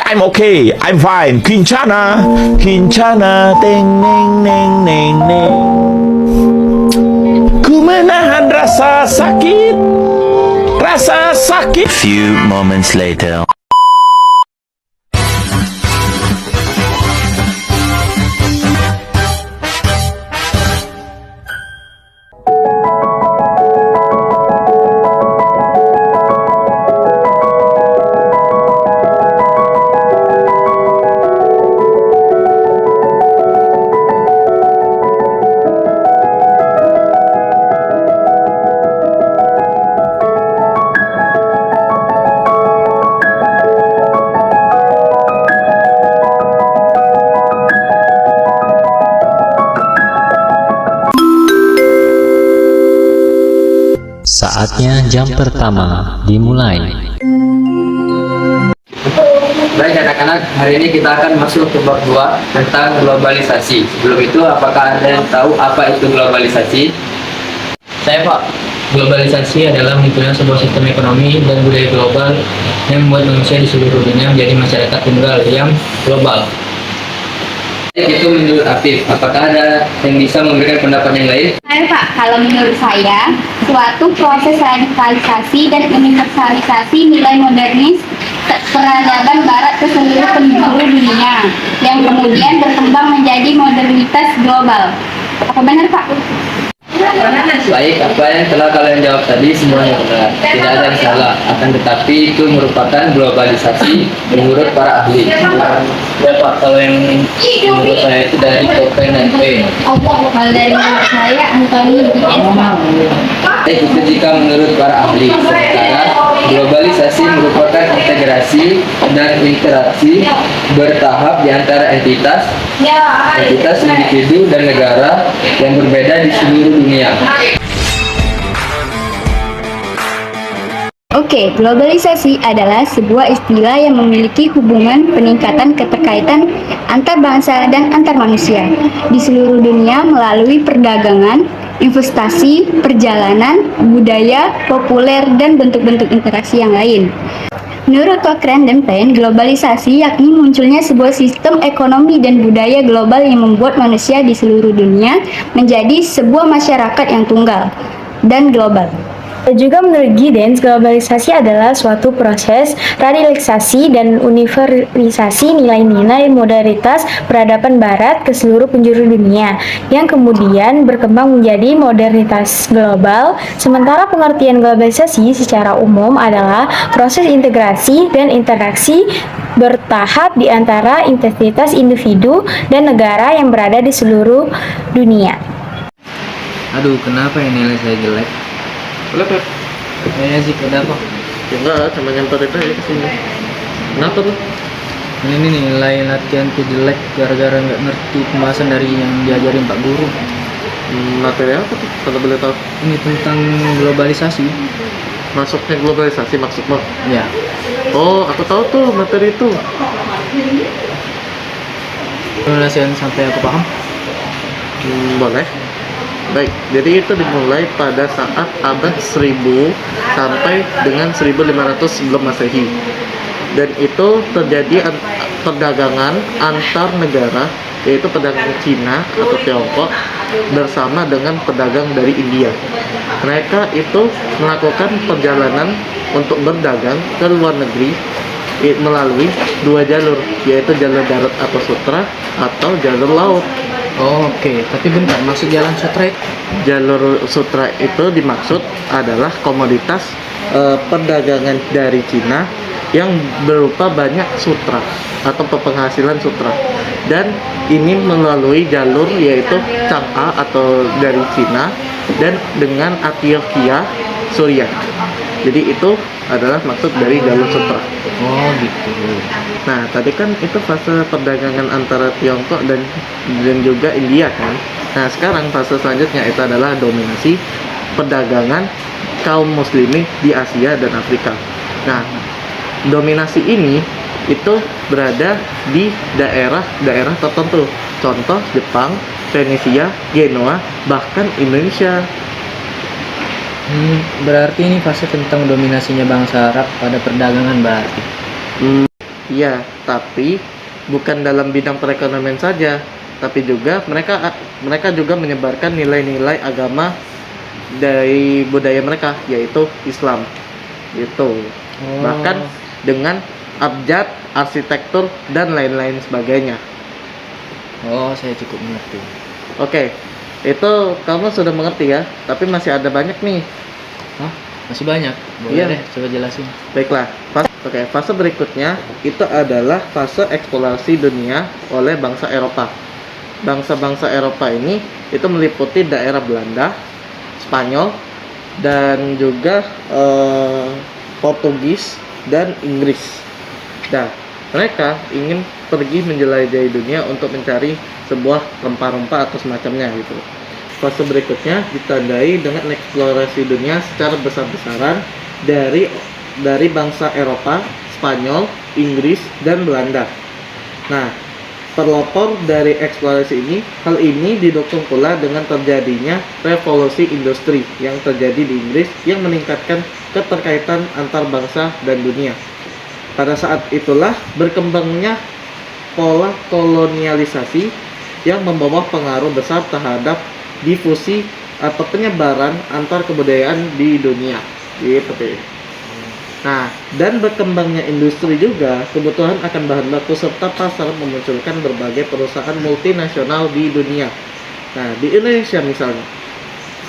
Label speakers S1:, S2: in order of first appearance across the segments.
S1: I'm okay. I'm fine. Kincana, Kincana, teng neng neng neng neng. Ku menahan rasa sakit, rasa sakit.
S2: Few moments later. Saatnya jam pertama dimulai.
S3: Baik anak-anak, hari ini kita akan masuk ke bab 2 tentang globalisasi. Sebelum itu, apakah ada yang tahu apa itu globalisasi? Saya Pak. Globalisasi adalah munculnya sebuah sistem ekonomi dan budaya global yang membuat manusia di seluruh dunia menjadi masyarakat tunggal yang global. Itu menurut Afif, apakah ada yang bisa memberikan pendapat yang lain?
S4: Hai Pak, kalau menurut saya, suatu proses radikalisasi dan universalisasi nilai modernis peradaban Barat ke seluruh penjuru dunia, yang kemudian berkembang menjadi modernitas global. Apa benar Pak?
S3: Baik, apa yang telah kalian jawab tadi semuanya benar. Tidak ada yang salah, akan tetapi itu merupakan globalisasi menurut para ahli. Ya Pak, kalau yang menurut saya itu dari Copen dan Payne.
S4: Kalau dari menurut saya, Anthony Giddens.
S3: Itu jika menurut para ahli. Sementara globalisasi merupakan integrasi dan interaksi bertahap di antara entitas individu dan negara yang berbeda di seluruh dunia.
S4: Oke, globalisasi adalah sebuah istilah yang memiliki hubungan peningkatan keterkaitan antar bangsa dan antar manusia di seluruh dunia melalui perdagangan, investasi, perjalanan, budaya, populer, dan bentuk-bentuk interaksi yang lain. Menurut Cochrane dan Payne, globalisasi yakni munculnya sebuah sistem ekonomi dan budaya global yang membuat manusia di seluruh dunia menjadi sebuah masyarakat yang tunggal dan global.
S5: Juga menurut Giddens, globalisasi adalah suatu proses radikalisasi dan universalisasi nilai-nilai modernitas peradaban Barat ke seluruh penjuru dunia, yang kemudian berkembang menjadi modernitas global. Sementara pengertian globalisasi secara umum adalah proses integrasi dan interaksi bertahap di antara entitas individu dan negara yang berada di seluruh dunia.
S3: Aduh, kenapa ya nilai saya jelek?
S6: Kenapa?
S3: Kayaknya sih kenapa?
S6: Ya enggak, cuma nyamperin aja ke sini. Kenapa tuh?
S3: Ini nih nilai latihanku jelek gara-gara nggak ngerti pembahasan dari yang diajarin Pak Guru.
S6: Materi apa tuh? Kalau boleh tahu.
S3: Ini tentang globalisasi.
S6: Masuknya globalisasi maksudmu?
S3: Ya.
S6: Oh, aku tahu tuh materi itu.
S3: Penjelasan sampai aku paham.
S6: Boleh. Baik, jadi itu dimulai pada saat abad 1000 sampai dengan 1500 sebelum Masehi. Dan itu terjadi perdagangan antar negara, yaitu pedagang Cina atau Tiongkok bersama dengan pedagang dari India. Mereka itu melakukan perjalanan untuk berdagang ke luar negeri melalui dua jalur, yaitu jalur darat atau sutra atau jalur laut.
S3: Oh, oke. Tapi bentar, maksud jalan sutra?
S6: Jalur sutra itu dimaksud adalah komoditas perdagangan dari Cina yang berupa banyak sutra atau penghasilan sutra, dan ini melalui jalur yaitu Chang'a atau dari Cina dan dengan Antioquia Suriah. Jadi itu adalah maksud dari jalur sutra.
S3: Oh gitu.
S6: Nah, tadi kan itu fase perdagangan antara Tiongkok dan juga India kan. Nah, sekarang fase selanjutnya itu adalah dominasi perdagangan kaum muslimin di Asia dan Afrika. Nah, dominasi ini itu berada di daerah-daerah tertentu. Contoh Jepang, Venesia, Genoa, bahkan Indonesia.
S3: Berarti ini fase tentang dominasinya bangsa Arab pada perdagangan berarti.
S6: Iya, tapi bukan dalam bidang perekonomian saja, tapi juga mereka juga menyebarkan nilai-nilai agama dari budaya mereka, yaitu Islam. Gitu. Bahkan dengan abjad, arsitektur dan lain-lain sebagainya.
S3: Oh, saya cukup mengerti.
S6: Oke, itu kamu sudah mengerti ya, tapi masih ada banyak nih.
S3: Hah? Masih banyak? Boleh
S6: Iya.
S3: deh, coba jelasin.
S6: Baiklah, fase berikutnya itu adalah fase eksplorasi dunia oleh bangsa Eropa. Bangsa-bangsa Eropa ini itu meliputi daerah Belanda, Spanyol, dan juga Portugis dan Inggris. Nah, mereka ingin pergi menjelajahi dunia untuk mencari sebuah rempah-rempah atau semacamnya gitu. Fase berikutnya ditandai dengan eksplorasi dunia secara besar-besaran dari bangsa Eropa, Spanyol, Inggris, dan Belanda. Nah, pelopor dari eksplorasi ini, hal ini didukung pula dengan terjadinya revolusi industri yang terjadi di Inggris yang meningkatkan keterkaitan antar bangsa dan dunia. Pada saat itulah berkembangnya pola kolonialisasi yang membawa pengaruh besar terhadap difusi atau penyebaran antar kebudayaan di dunia. Gitu. Nah, dan berkembangnya industri juga, kebutuhan akan bahan baku serta pasar memunculkan berbagai perusahaan multinasional di dunia. Nah, di Indonesia misalnya,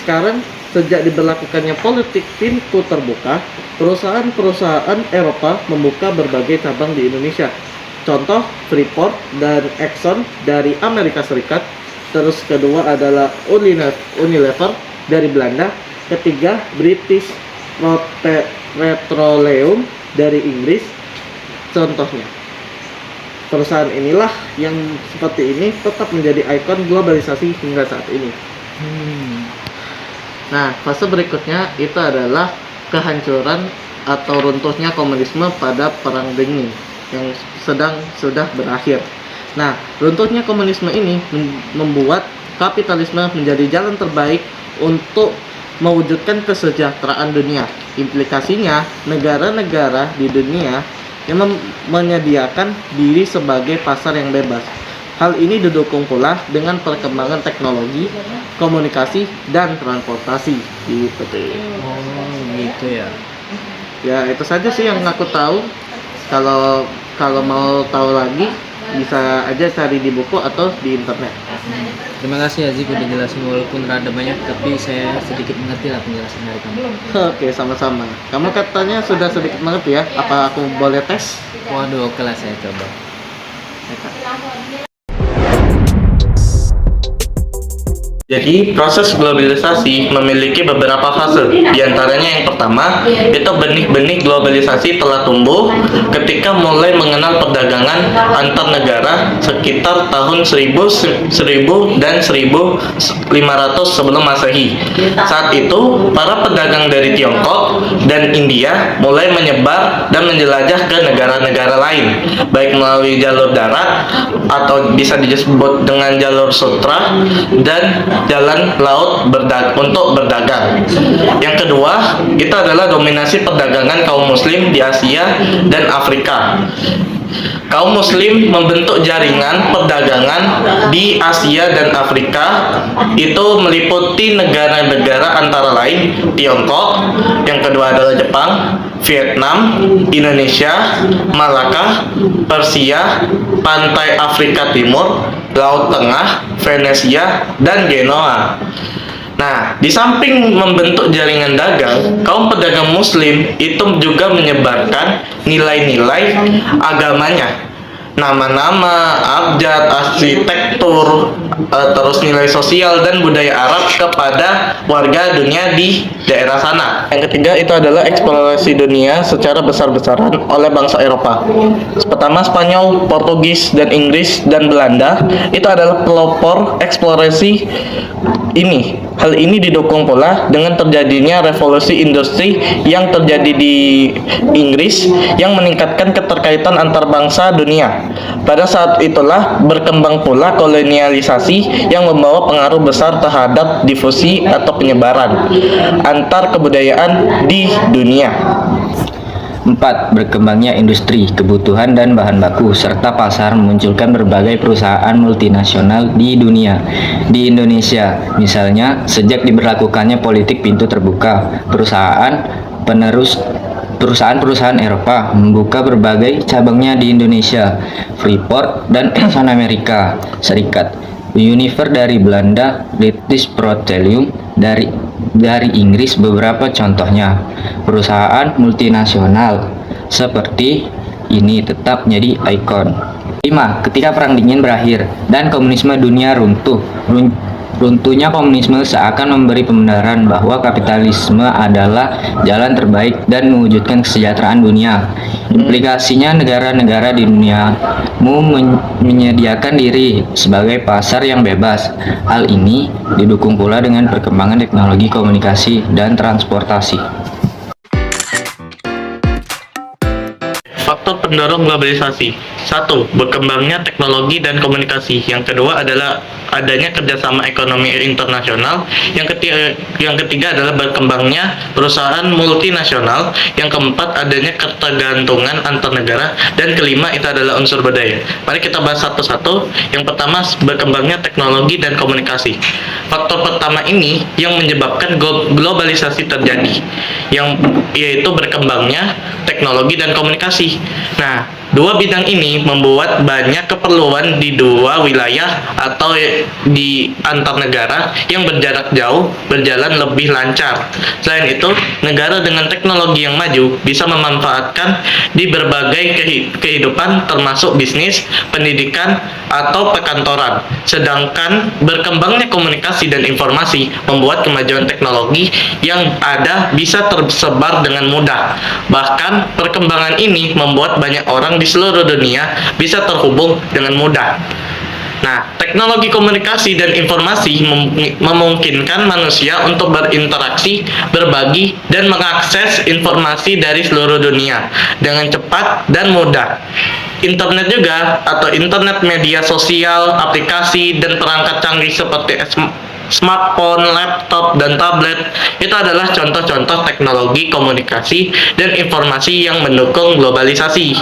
S6: sekarang sejak diberlakukannya politik pintu terbuka, perusahaan-perusahaan Eropa membuka berbagai cabang di Indonesia. Contoh Freeport dan Exxon dari Amerika Serikat. Terus kedua adalah Unilever dari Belanda. Ketiga British Petroleum dari Inggris. Contohnya, perusahaan inilah yang seperti ini tetap menjadi ikon globalisasi hingga saat ini. Nah, fase berikutnya itu adalah kehancuran atau runtuhnya komunisme pada Perang Dingin yang sudah berakhir. Nah, runtuhnya komunisme ini membuat kapitalisme menjadi jalan terbaik untuk mewujudkan kesejahteraan dunia. Implikasinya, negara-negara di dunia yang menyediakan diri sebagai pasar yang bebas. Hal ini didukung pula dengan perkembangan teknologi, komunikasi, dan transportasi. Gitu.
S3: Oh, gitu ya.
S6: Ya, itu saja sih yang aku tahu. Kalau mau tahu lagi, bisa aja cari di buku atau di internet.
S3: Terima kasih Azik udah jelasin, walaupun rada banyak tapi saya sedikit mengerti lah penjelasan dari kamu.
S6: Oke, sama-sama. Kamu katanya sudah sedikit mengerti ya? Apa aku boleh tes?
S3: Waduh, oke lah, saya coba.
S6: Jadi proses globalisasi memiliki beberapa fase. Di antaranya yang pertama, itu benih-benih globalisasi telah tumbuh ketika mulai mengenal perdagangan antar negara sekitar tahun 1000 dan 1500 sebelum Masehi. Saat itu, para pedagang dari Tiongkok dan India mulai menyebar dan menjelajah ke negara-negara lain, baik melalui jalur darat atau bisa disebut dengan jalur sutra dan jalan laut untuk berdagang. Yang kedua, itu adalah dominasi perdagangan kaum muslim di Asia dan Afrika. Kaum muslim membentuk jaringan perdagangan di Asia dan Afrika, itu meliputi negara-negara antara lain Tiongkok, yang kedua adalah Jepang, Vietnam, Indonesia, Malaka, Persia, pantai Afrika Timur, Laut Tengah, Venesia, dan Genoa. Nah, di samping membentuk jaringan dagang, kaum pedagang muslim itu juga menyebarkan nilai-nilai agamanya. Nama-nama, abjad, arsitektur, terus nilai sosial dan budaya Arab kepada warga dunia di daerah sana. Yang ketiga itu adalah eksplorasi dunia secara besar-besaran oleh bangsa Eropa. Pertama, Spanyol, Portugis, dan Inggris dan Belanda itu adalah pelopor eksplorasi ini. Hal ini didukung pula dengan terjadinya revolusi industri yang terjadi di Inggris yang meningkatkan keterkaitan antar bangsa dunia. Pada saat itulah berkembang pula kolonialisasi yang membawa pengaruh besar terhadap difusi atau penyebaran antar kebudayaan di dunia.
S7: 4. Berkembangnya industri, kebutuhan dan bahan baku, serta pasar memunculkan berbagai perusahaan multinasional di dunia. Di Indonesia, misalnya, sejak diberlakukannya politik pintu terbuka, perusahaan-perusahaan Eropa membuka berbagai cabangnya di Indonesia, Freeport dan perusahaan Amerika Serikat, Unilever dari Belanda, British Petroleum dari Inggris beberapa contohnya. Perusahaan multinasional seperti ini tetap menjadi ikon. 5. Ketika Perang Dingin berakhir dan komunisme dunia runtuhnya komunisme seakan memberi pembenaran bahwa kapitalisme adalah jalan terbaik dan mewujudkan kesejahteraan dunia. Implikasinya negara-negara di dunia menyediakan diri sebagai pasar yang bebas. Hal ini didukung pula dengan perkembangan teknologi komunikasi dan transportasi.
S6: Faktor pendorong globalisasi. 1. Berkembangnya teknologi dan komunikasi. Yang kedua adalah adanya kerjasama ekonomi internasional. Yang ketiga adalah berkembangnya perusahaan multinasional. Yang keempat adanya ketergantungan antar negara. Dan kelima itu adalah unsur budaya. Mari kita bahas satu-satu. Yang pertama, berkembangnya teknologi dan komunikasi. Faktor pertama ini yang menyebabkan globalisasi terjadi, yaitu berkembangnya teknologi dan komunikasi. Nah, dua bidang ini membuat banyak keperluan di dua wilayah atau di antar negara yang berjarak jauh berjalan lebih lancar. Selain itu, negara dengan teknologi yang maju bisa memanfaatkan di berbagai kehidupan termasuk bisnis, pendidikan, atau perkantoran. Sedangkan berkembangnya komunikasi dan informasi membuat kemajuan teknologi yang ada bisa tersebar dengan mudah. Bahkan perkembangan ini membuat banyak orang di seluruh dunia bisa terhubung dengan mudah. Nah, teknologi komunikasi dan informasi memungkinkan manusia untuk berinteraksi, berbagi, dan mengakses informasi dari seluruh dunia dengan cepat dan mudah. Internet juga, atau internet media sosial, aplikasi, dan perangkat canggih seperti smartphone, laptop, dan tablet itu adalah contoh-contoh teknologi komunikasi dan informasi yang mendukung globalisasi.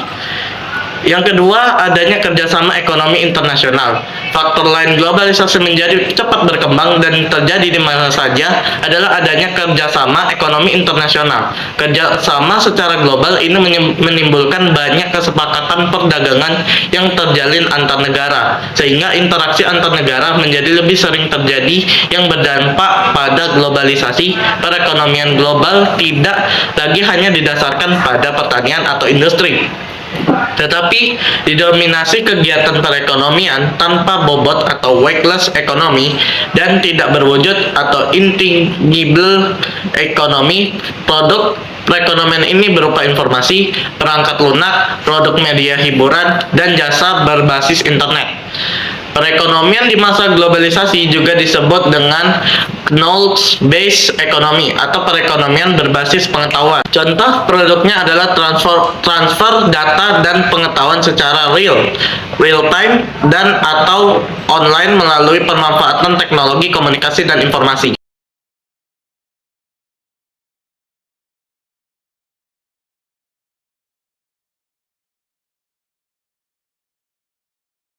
S6: Yang kedua, adanya kerjasama ekonomi internasional. Faktor lain globalisasi menjadi cepat berkembang dan terjadi di mana saja adalah adanya kerjasama ekonomi internasional. Kerjasama secara global ini menimbulkan banyak kesepakatan perdagangan yang terjalin antar negara, sehingga interaksi antar negara menjadi lebih sering terjadi yang berdampak pada globalisasi. Perekonomian global tidak lagi hanya didasarkan pada pertanian atau industri, tetapi didominasi kegiatan perekonomian tanpa bobot atau weightless ekonomi dan tidak berwujud atau intangible ekonomi. Produk perekonomian ini berupa informasi, perangkat lunak, produk media hiburan, dan jasa berbasis internet. Perekonomian di masa globalisasi juga disebut dengan knowledge-based economy atau perekonomian berbasis pengetahuan. Contoh produknya adalah transfer data dan pengetahuan secara real time dan atau online melalui pemanfaatan teknologi komunikasi dan informasi.